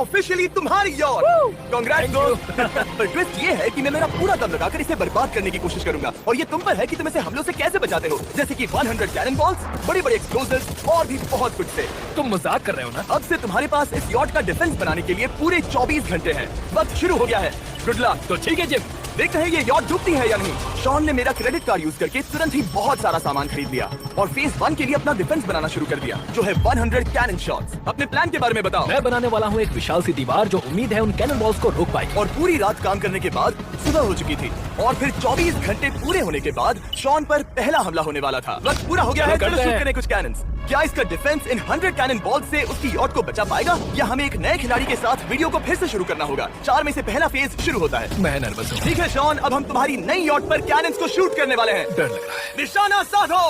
Officially तुम्हारी yacht. Congrats दोस्त। पर ट्विस्ट ये है कि मैं मेरा पूरा दम लगाकर इसे बर्बाद करने की कोशिश करूंगा और ये तुम पर है कि तुम इसे हमलों से कैसे बचाते हो, जैसे कि 100 कैनन बॉल्स, बड़ी बड़ी एक्सप्लोजिव्स और भी बहुत कुछ से। तुम मजाक कर रहे हो ना? अब से तुम्हारे पास इस यॉट का डिफेंस बनाने के लिए पूरे 24 घंटे हैं। वक्त शुरू हो गया है। Good luck. तो ठीक है जिम, देखते हैं ये यॉट डूबती है या नहीं। शॉन ने मेरा क्रेडिट कार्ड यूज करके तुरंत ही बहुत सारा सामान खरीद लिया और फेज 1 के लिए अपना डिफेंस बनाना शुरू कर दिया, जो है 100 कैनन शॉट्स। अपने प्लान के बारे में बताओ। मैं बनाने वाला हूँ एक विशाल सी दीवार जो उम्मीद है उन कैनन बॉल्स को रोक पाएगी। और पूरी रात काम करने के बाद सुबह हो चुकी थी और फिर 24 घंटे पूरे होने के बाद शॉन पर पहला हमला होने वाला था। वक्त पूरा हो गया है। चलो शूट करें कुछ कैनन्स। क्या इसका डिफेंस इन 100 कैनन बॉल से उसकी यॉट को बचा पाएगा या हमें एक नए खिलाड़ी के साथ वीडियो को फिर से शुरू करना होगा? 4 में से पहला फेज शुरू होता है। मैं नर्वस हूँ। ठीक है शॉन, अब हम तुम्हारी नई यॉट पर कैनन्स को शूट करने वाले हैं। डर लग रहा है। निशाना साधो।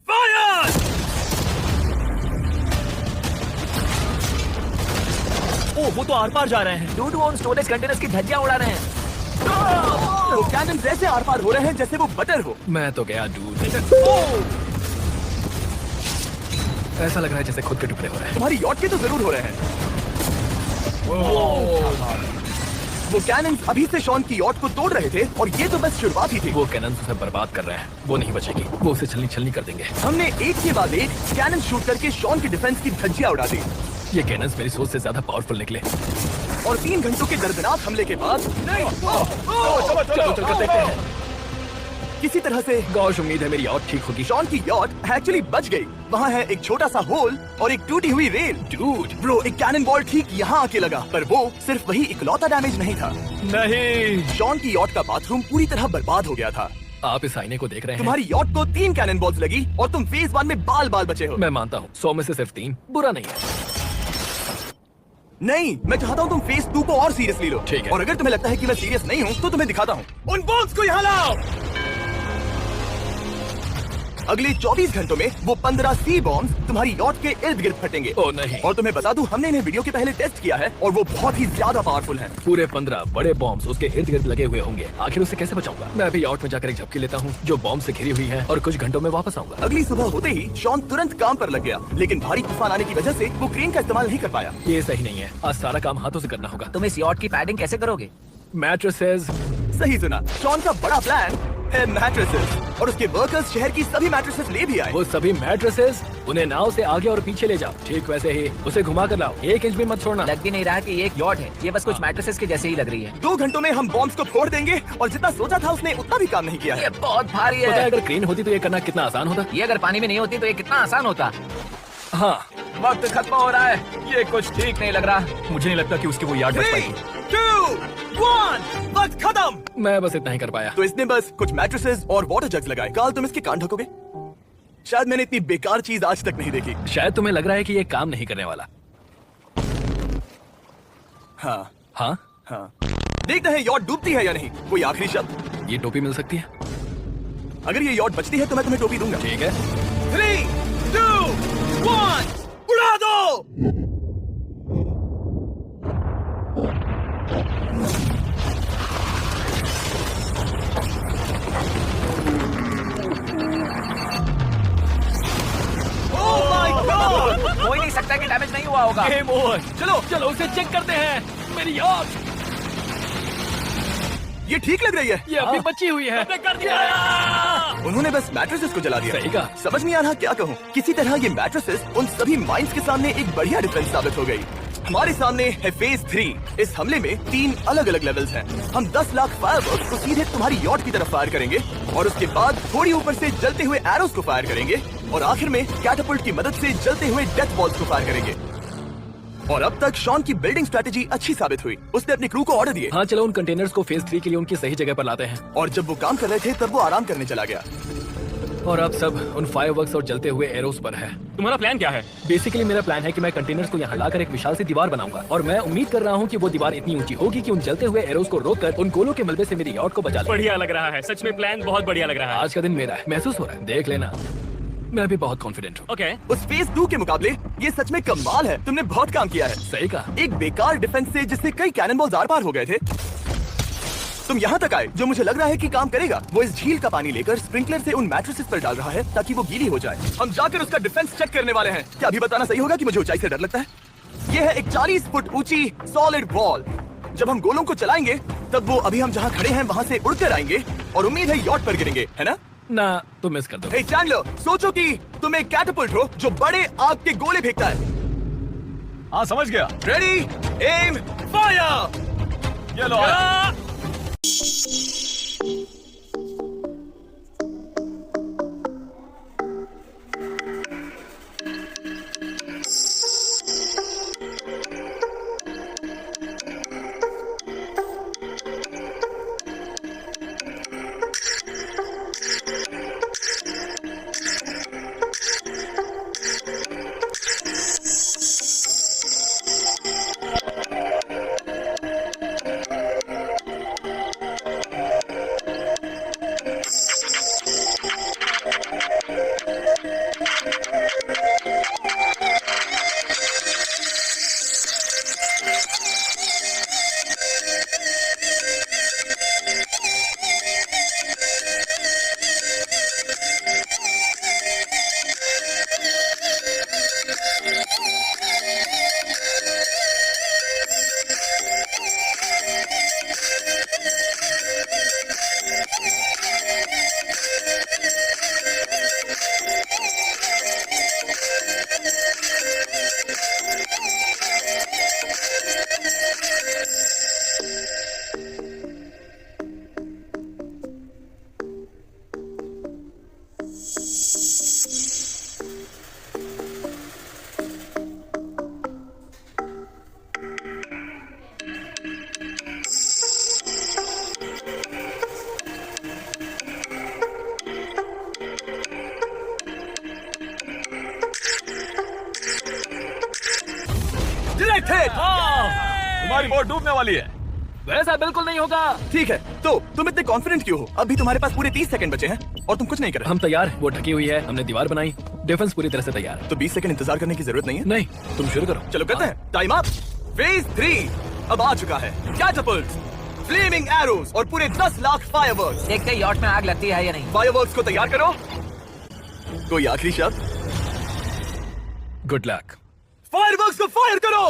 फायर! ओ, वो तो आर पार जा रहे हैं। डूड वो उन स्टोरेज कंटेनर्स की धज्जियां उड़ा रहे हैं। वो कैनन्स ऐसे आर पार हो रहे हैं जैसे वो बटर हो। मैं तो गया डूड। ऐसा लग रहा है जैसे खुद के टुकड़े हो रहे हैं। तुम्हारी यॉट के तो जरूर हो रहे हैं। वो कैनन्स अभी से शॉन की यॉट को तोड़ रहे थे और ये तो बस शुरुआत ही थी। वो कैनन उसे बर्बाद कर रहे हैं। वो नहीं बचेगी। वो उसे छलनी छलनी कर देंगे। हमने एक के बाद एक कैनन शूट करके शॉन की डिफेंस की धज्जियां उड़ा दी। ये कैनन्स मेरी सोच से ज्यादा पावरफुल निकले। और 3 घंटों के दर्दनाक हमले के बाद चलो चलकर देखते हैं। किसी तरह से गौश उम्मीद है मेरी यॉट ठीक होगी। शॉन की यॉट एक्चुअली बच गई। वहाँ है एक छोटा सा होल और एक टूटी हुई रेल। डूड ब्रो, एक कैनन बॉल ठीक यहाँ आके लगा, पर वो सिर्फ वही इकलौता डैमेज नहीं था। नहीं, शॉन की यॉट का बाथरूम पूरी तरह बर्बाद हो गया था। आप इस आईने को देख रहे हैं। तुम्हारी यॉट को 3 कैनन बॉल्स लगी और तुम फेज 1 में बाल बाल बचे हो। मैं मानता हूँ 100 में से सिर्फ 3 बुरा नहीं है। नहीं, मैं चाहता हूँ तुम फेज 2 को और सीरियसली लो। ठीक है। और अगर तुम्हें लगता है कि मैं सीरियस नहीं हूँ तो तुम्हें दिखाता हूँ। उन बॉल्स को यहाँ लाओ। अगले 24 घंटों में वो 15 सी बॉम्ब्स तुम्हारी यॉट के इर्द गिर्द फटेंगे। ओ नहीं। और तुम्हें बता दूं, हमने इन्हें वीडियो के पहले टेस्ट किया है और वो बहुत ही ज्यादा पावरफुल हैं। पूरे 15 बड़े बॉम्ब्स उसके इर्द गिर्द लगे हुए होंगे। आखिर उसे कैसे बचाऊंगा? मैं अभी यॉट में जाकर एक झपकी लेता हूँ जो बॉम्ब से घिरी हुई है और कुछ घंटों में वापस आऊंगा। अगली सुबह होते ही शॉन तुरंत काम पर लग गया, लेकिन भारी तूफान आने की वजह से वो क्रेन का इस्तेमाल नहीं कर पाया। ये सही नहीं है। आज सारा काम हाथों से करना होगा। तुम इस यॉट की पैडिंग कैसे करोगे? मैट्रेसेस। सही सुना, शॉन का बड़ा प्लान है मैट्रेसेस और उसके वर्कर्स शहर की सभी मैट्रेसेस ले भी आए। वो सभी मैट्रेसेस उन्हें नाव से आगे और पीछे ले जाओ। ठीक वैसे ही उसे घुमा कर लाओ। 1 इंच भी मत छोड़ना। लग भी नहीं रहा कि ये एक यॉट है। ये बस कुछ मैट्रेसेस के जैसे ही लग रही है। 2 घंटों में हम बॉम्ब्स को फोड़ देंगे और जितना सोचा था उसने उतना भी काम नहीं किया ये है। बहुत भारी पता है है। अगर क्रेन होती तो ये करना कितना आसान होता। ये अगर पानी में नहीं होती तो ये कितना आसान होता। हाँ, वक्त खत्म हो रहा है। ये कुछ ठीक नहीं लग रहा। मुझे नहीं लगता कि उसकी वो याद बच 3, पाएगी। 2, 1, वक्त खत्म। मैं बस इतना ही कर पाया। तो इसने बस कुछ मैट्रेसेस और वाटर जग्स लगाए। काल, तुम इसके कान ढकोगे? शायद मैंने इतनी बेकार चीज आज तक नहीं देखी। शायद तुम्हें लग रहा है कि ये काम नहीं करने वाला। हाँ हाँ, हाँ, देखते हैं यॉट डूबती है या नहीं। कोई आखिरी शब्द? ये टोपी मिल सकती है। अगर ये यॉट बचती है तो मैं तुम्हें टोपी दूंगा। ठीक है। 3, 2, 1, उड़ा दो। Oh my God! हो ही नहीं सकता कि डैमेज नहीं हुआ होगा। Game over. चलो चलो उसे चेक करते हैं। मेरी यॉट ये ठीक लग रही है। ये अभी बची हुई है। कर दिया। उन्होंने बस मैट्रेसेस को जला दिया। सही कहा। समझ नहीं आ रहा क्या कहूँ। किसी तरह ये मैट्रेसेस उन सभी माइंस के सामने एक बढ़िया डिफेंस साबित हो गई। हमारे सामने है फेज 3। इस हमले में 3 अलग अलग लेवल्स हैं। हम 10 लाख फायरवर्क्स को सीधे तुम्हारी यॉट की तरफ फायर करेंगे और उसके बाद थोड़ी ऊपर से जलते हुए एरोस को फायर करेंगे और आखिर में कैटापल्ट की मदद से जलते हुए डेथ बॉल्स को फायर करेंगे। और अब तक शॉन की बिल्डिंग स्ट्रेटेजी अच्छी साबित हुई। उसने अपनी क्रू को ऑर्डर दिए। हाँ, चलो उन कंटेनर्स को फेज 3 के लिए उनकी सही जगह पर लाते हैं। और जब वो काम कर रहे थे तब वो आराम करने चला गया। और अब सब उन फायरवर्क्स और जलते हुए एरोस पर है। तुम्हारा प्लान क्या है? बेसिकली मेरा प्लान है कि मैं कंटेनर्स को यहाँ लाकर एक विशाल सी दीवार बनाऊंगा और मैं उम्मीद कर रहा हूँ कि वो दीवार इतनी ऊंची होगी कि उन जलते हुए एरोस को रोककर उन गोलों के मलबे से मेरी यॉट को बचा ले। बढ़िया लग रहा है। सच में प्लान बहुत बढ़िया लग रहा है। आज का दिन मेरा है। महसूस हो रहा है। देख लेना, मैं भी बहुत कॉन्फिडेंट हूँ। ओके। उस फेज 2 के मुकाबले ये सच में कमाल है। तुमने बहुत काम किया है। सही कहा। एक बेकार डिफेंस से जिससे कई कैनन बॉल्स आर पार हो गए थे, तुम यहाँ तक आए जो मुझे लग रहा है कि काम करेगा। वो इस झील का पानी लेकर स्प्रिंकलर से उन मैट्रेसेस पर डाल रहा है ताकि वो गीली हो जाए। हम जाकर उसका डिफेंस चेक करने वाले हैं। क्या अभी बताना सही होगा कि मुझे ऊंचाई से डर लगता है? ये है एक 40 फुट ऊंची सॉलिड वॉल। जब हम गोलों को चलाएंगे तब वो अभी हम जहाँ खड़े हैं वहाँ से उड़कर आएंगे और उम्मीद है यॉट पर गिरेंगे, है ना? ना तो मिस कर दो। हे चैंडलर, सोचो कि तुम एक कैटapult हो जो बड़े आग के गोले फेंकता है। हाँ समझ गया। Ready, aim, fire. ये लो आया। Direct hit. तुम्हारी बोट डूबने वाली है। वैसा बिल्कुल नहीं होगा। ठीक है, तो तुम इतने कॉन्फिडेंट क्यों हो? अभी तुम्हारे पास पूरे 30 सेकंड बचे हैं और तुम कुछ नहीं कर रहे। हम तैयार हैं, वो ढकी हुई है, हमने दीवार बनाई, डिफेंस पूरी तरह से तैयार है। तो 20 सेकंड इंतजार करने की जरूरत नहीं है। नहीं, तुम शुरू करो। चलो करते हैं। Time up. फेज 3 अब आ चुका है। कैटapults, फ्लेमिंग एरोज और पूरे 10 लाख फायरवर्क्स। देखते हैं यॉट में आग लगती है या नहीं। फायरवर्क्स को तैयार करो। कोई आखिरी शब्द? Good luck. फायरवर्क्स को फायर करो।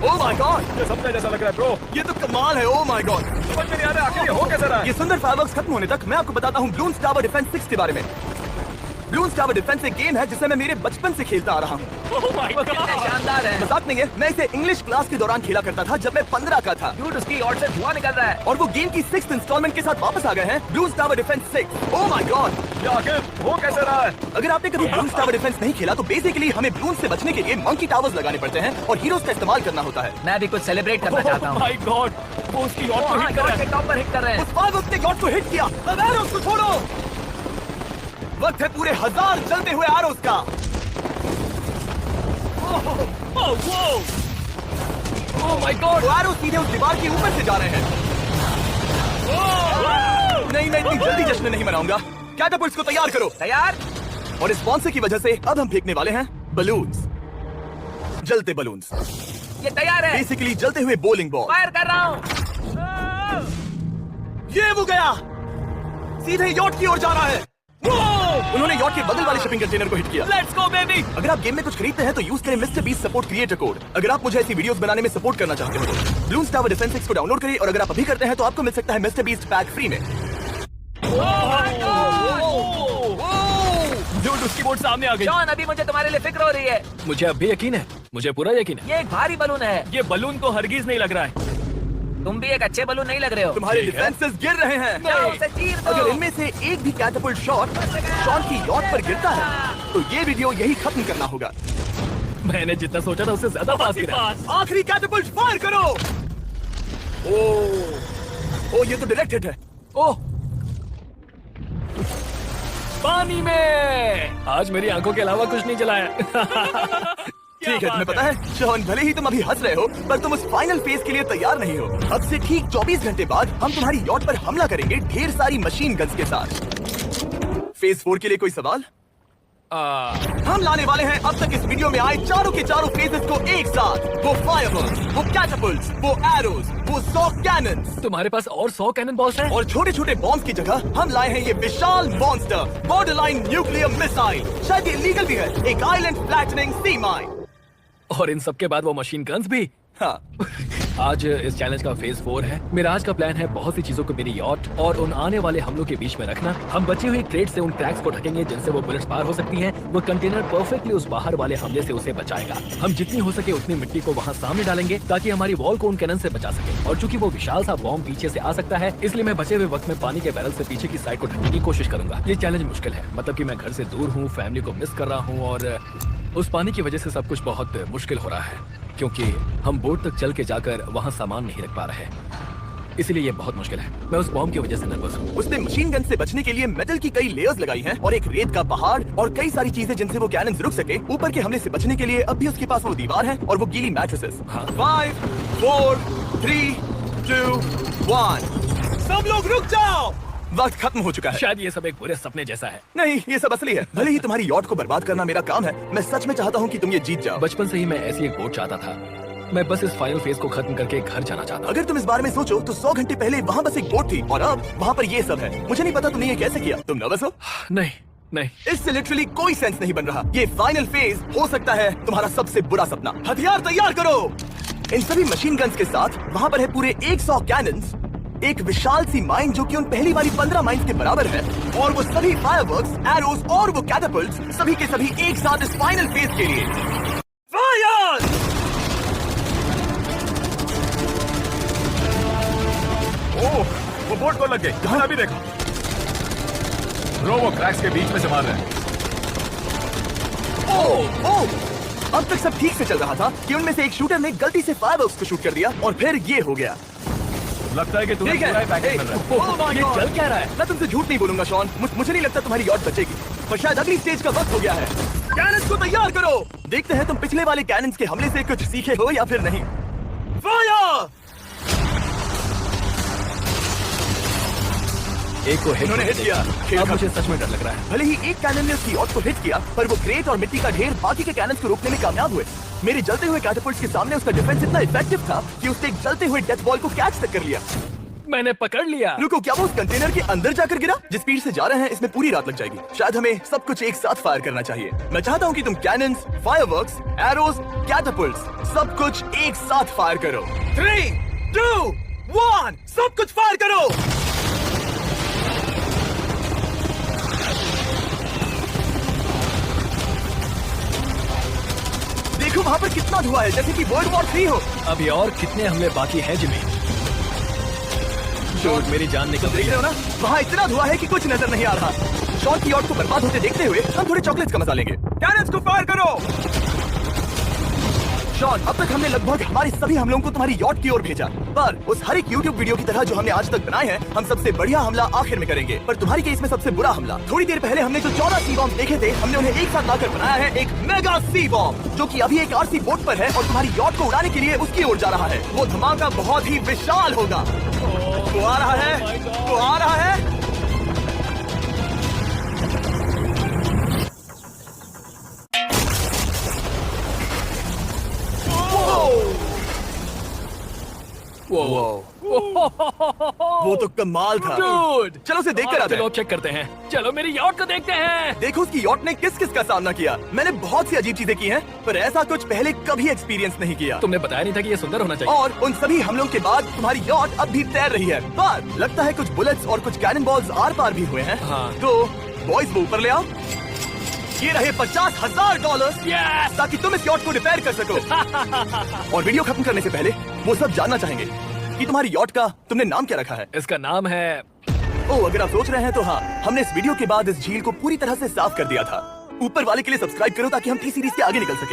ओह माय गॉड, ये सपने जैसा लग रहा है ब्रो। ये तो कमाल है। ओह माय गॉड, समझ में नहीं आ रहा आखिर ये हो कैसा रहा है। ये सुंदर फायरवर्क्स खत्म होने तक मैं आपको बताता हूँ ब्लून्स टावर डिफेंस 6 के बारे में। ब्लून्स टावर डिफेंस एक गेम है जिसे मैं मेरे बचपन से खेलता आ रहा हूँ। Oh my God! कितने शानदार है। मजाक नहीं है, मैं इसे इंग्लिश क्लास के दौरान खेला करता था जब मैं 15 का था। डूड, उसकी यॉट से धुआं निकल रहा है। और वो गेम की 6th इंस्टॉलमेंट के साथ वापस आ गए हैं, balloons tower defence 6। Oh my God, ये आखिर हो कैसा रहा है। अगर आपने कभी ब्लून्स टावर डिफेंस नहीं खेला तो बेसिकली हमें ब्लून्स से बचने के लिए मंकी टावर्स लगाने पड़ते हैं और हीरोज का इस्तेमाल करना होता है। मैं भी कुछ सेलिब्रेट करना चाहता Oh हूँ। my God! वो उसकी yacht को हाँ, hit कर यॉट रहा के है। टॉप पर हिट कर रहे हैं। उस फायरवर्क्स ने यॉट को हिट किया। अब एरोज को छोड़ो। वक्त है पूरे 1000 चलते हुए एरोज का। Oh, whoa! Oh my God, arrows सीधे उस दीवार के ऊपर से जा रहे हैं। नहीं, मैं इतनी जल्दी जश्न नहीं मनाऊंगा। कैटapults को तैयार करो। तैयार। और इस स्पॉन्सर की वजह से अब हम फेंकने वाले हैं बलून्स, जलते बलून्स, ये तैयार है। बेसिकली जलते हुए बोलिंग बॉल। फायर कर रहा हूँ। ये वो गया, सीधे यॉट की ओर जा रहा है। उन्होंने यॉट के बगल वाले शिपिंग कंटेनर को हिट किया। Let's go, baby! अगर आप गेम में कुछ खरीदते हैं तो यूज करें mister beast support creator code. अगर आप मुझे ऐसी वीडियोस बनाने में सपोर्ट करना चाहते हो तो ब्लून्स टावर डिफेंस 6 को डाउनलोड करें और अगर आप अभी करते हैं तो आपको मिल सकता है मिस्टर बीस्ट पैक फ्री में। Dude, उसकी बोट सामने आ गई। जॉन, अभी मुझे तुम्हारे लिए फिक्र हो रही है। मुझे अब भी यकीन है, मुझे पूरा यकीन है। ये एक भारी बलून है। ये बलून तो हरगिज नहीं लग रहा है। तुम भी एक अच्छे बलून नहीं लग रहे हो। तुम्हारे ठीक है। डिफेंसेस गिर रहे हैं। जाओ, उसे चीर दो। अगर इनमें से एक भी कैटapult शॉट शॉन की यॉट पर गिरता है तो ये वीडियो यही खत्म करना होगा। मैंने जितना सोचा था उससे ज्यादा पास गिरा। पास। आखिरी कैटapult फायर करो। ओ ये तो डायरेक्ट हिट है। ओह, पानी में। आज मेरी आंखों के अलावा कुछ नहीं जलाया। ठीक है, तुम्हें पता है शॉन, भले ही तुम अभी हंस रहे हो पर तुम उस फाइनल फेज के लिए तैयार नहीं हो। अब से ठीक 24 घंटे बाद हम तुम्हारी यॉट पर हमला करेंगे ढेर सारी मशीन गन्स के साथ। फेज 4 के लिए कोई सवाल? हम लाने वाले हैं अब तक इस वीडियो में आए चारों के चारों फेजेस को एक साथ। वो फायरवर्क्स, वो कैटापल्ट्स, वो एरोज, वो 100 कैनन्स तुम्हारे पास और 100 कैनन बॉल्स हैं? और छोटे छोटे बॉम्ब्स की जगह हम लाए हैं ये विशाल मॉन्स्टर बॉर्डरलाइन न्यूक्लियर मिसाइल। शायद ये लीगल भी है, एक आइलैंड फ्लैटनिंग सी माइन। और इन सब के बाद वो मशीन गन्स भी। हाँ, आज इस चैलेंज का फेज 4 है। मेरा आज का प्लान है बहुत सी चीजों को मेरी यॉट और उन आने वाले हमलों के बीच में रखना। हम बची हुई क्रेट से उन क्रैक्स को ढकेंगे जिनसे वो बुलेट्स पार हो सकती हैं। वो कंटेनर परफेक्टली उस बाहर वाले हमले से उसे बचाएगा। हम जितनी हो सके उतनी मिट्टी को वहाँ सामने डालेंगे ताकि हमारी वॉल को उन कैनन से बचा सके। और चूंकि वो विशाल सा बॉम्ब पीछे से आ सकता है, इसलिए मैं बचे हुए वक्त में पानी के बैरल से पीछे की साइड को ढकने की कोशिश करूंगा। ये चैलेंज मुश्किल है, मतलब कि मैं घर से दूर हूँ, फैमिली को मिस कर रहा हूँ और उस पानी की वजह से सब कुछ बहुत मुश्किल हो रहा है क्योंकि हम बोट तक चल के जाकर वहाँ सामान नहीं रख पा रहे हैं। इसलिए ये बहुत मुश्किल है। मैं उस बॉम्ब की वजह से नर्वस हूँ। उसने मशीन गन से बचने के लिए मेटल की कई लेयर्स लगाई हैं और एक रेत का पहाड़ और कई सारी चीजें जिनसे वो कैनन रुक सके। ऊपर के हमले से बचने के लिए अब भी उसके पास वो दीवार है और वो गीली मैट्रेसेस। हाँ। 5, 4, 3, 2, 1। सब लोग रुक जाओ, वक्त खत्म हो चुका है। शायद ये सब एक बुरे सपने जैसा है। नहीं, ये सब असली है। भले ही तुम्हारी यॉट को बर्बाद करना मेरा काम है, मैं सच में चाहता हूँ कि तुम ये जीत जाओ। बचपन से ही मैं ऐसी एक बोट चाहता था। मैं बस इस फाइनल फेज को खत्म करके घर जाना चाहता हूँ। अगर तुम इस बारे में सोचो तो 100 घंटे पहले वहाँ बस एक बोट थी और अब वहाँ पर ये सब है। मुझे नहीं पता तुमने ये कैसे किया। तुम नर्वस हो? नहीं नहीं, इससे लिटरली कोई सेंस नहीं बन रहा। ये फाइनल फेज हो सकता है तुम्हारा सबसे बुरा सपना। हथियार तैयार करो। इन सभी मशीन गन्स के साथ वहाँ पर है पूरे 100 कैनन्स, एक विशाल सी माइन जो कि उन पहली वाली 15 माइंस के बराबर है, और वो सभी फायरवर्क्स, एरोज और वो कैटापल्ट्स सभी के सभी एक साथ इस फाइनल फेज के लिए। फायर! ओह, वो बोट को लग गई। मैंने अभी देखा। वो क्रैक्स के बीच में से मार रहे हैं। ओह, अब तक सब ठीक से चल रहा था कि उनमें से एक शूटर ने गलती से फायरवर्क्स को शूट कर दिया और फिर ये हो गया। लगता है कि तुम्हें ठीक है। पूरा ही पैकेज मिल रहा है। Oh my ये God! चल क्या रहा है? मैं तुमसे झूठ नहीं बोलूंगा शॉन, मुझे नहीं लगता तुम्हारी यॉट बचेगी, पर शायद अगली स्टेज का वक्त हो गया है। कैनन्स को तैयार करो। देखते हैं तुम पिछले वाले कैनन्स के हमले से कुछ सीखे हो या फिर नहीं। फायर! एक को हिट इन्होंने हिट किया। खेल अब खत्म। मुझे सच में डर लग रहा है। भले ही एक कैनन ने उसकी यॉट को हिट किया, पर वो क्रेट और मिट्टी का ढेर बाकी के कैनन्स को रोकने में कामयाब हुए। मेरे जलते हुए कैटापल्ट्स के सामने उसका डिफेंस इतना इफेक्टिव था कि उसने एक जलते हुए डेथ बॉल को कैच तक कर लिया। मैंने पकड़ लिया। रुको, क्या वो उस कंटेनर के अंदर जाकर गिरा? जिस स्पीड से जा रहे हैं इसमें पूरी रात लग जाएगी। शायद हमें सब कुछ एक साथ फायर करना चाहिए। मैं चाहता हूँ कि तुम कैनन्स, फायरवर्क्स, एरोज, कैटापल्ट्स सब कुछ एक साथ फायर करो। 3, 2, 1, सब कुछ फायर करो। देखो वहाँ पर कितना धुआं है, जैसे कि वर्ल्ड वॉर 3 हो। अभी और कितने हमले बाकी हैं जिमी? शॉट, मेरी जान निकल रही देख रहे है। हो ना, वहाँ इतना धुआं है कि कुछ नजर नहीं आ रहा। शॉट की यॉट को बर्बाद होते देखते हुए हम थोड़े चॉकलेट्स का मजा लेंगे। कैनन्स को फायर करो। शॉन, अब तक हमने लगभग हमारे सभी हमलों को तुम्हारी यॉट की ओर भेजा, पर उस हर एक यूट्यूब वीडियो की तरह जो हमने आज तक बनाए हैं, हम सबसे बढ़िया हमला आखिर में करेंगे। पर तुम्हारी केस में सबसे बुरा हमला। थोड़ी देर पहले हमने जो 14 सी बॉम्ब देखे थे, हमने उन्हें एक साथ लाकर बनाया है एक मेगा सी बॉम्ब, जो कि अभी एक आरसी बोट पर है और तुम्हारी यॉट को उड़ाने के लिए उसकी ओर जा रहा है। वो धमाका बहुत ही विशाल होगा। वो आ रहा है, वो आ रहा है। वो तो कमाल था। Dude! चलो उसे देखकर आते चलो हैं। चेक करते हैं। चलो मेरी यॉट को देखते हैं। देखो उसकी यॉट ने किस किस का सामना किया। मैंने बहुत सी अजीब चीजें की हैं, पर ऐसा कुछ पहले कभी एक्सपीरियंस नहीं किया। तुमने बताया नहीं था कि ये सुंदर होना चाहिए। और उन सभी हमलों के बाद तुम्हारी यॉट अब भी तैर रही है, पर लगता है कुछ बुलेट्स और कुछ कैनन बॉल्स आर पार भी हुए हैं। हाँ। तो बॉयज वो ऊपर ले आओ। ये रहे $50,000 Yes! ताकि तुम इस यॉट को रिपेयर कर सको। और वीडियो खत्म करने से पहले वो सब जानना चाहेंगे कि तुम्हारी यॉट का तुमने नाम क्या रखा है। इसका नाम है ओह, अगर आप सोच रहे हैं तो हाँ, हमने इस वीडियो के बाद इस झील को पूरी तरह से साफ कर दिया था। ऊपर वाले के लिए सब्सक्राइब करो ताकि हम टी सीरीज के आगे निकल सके।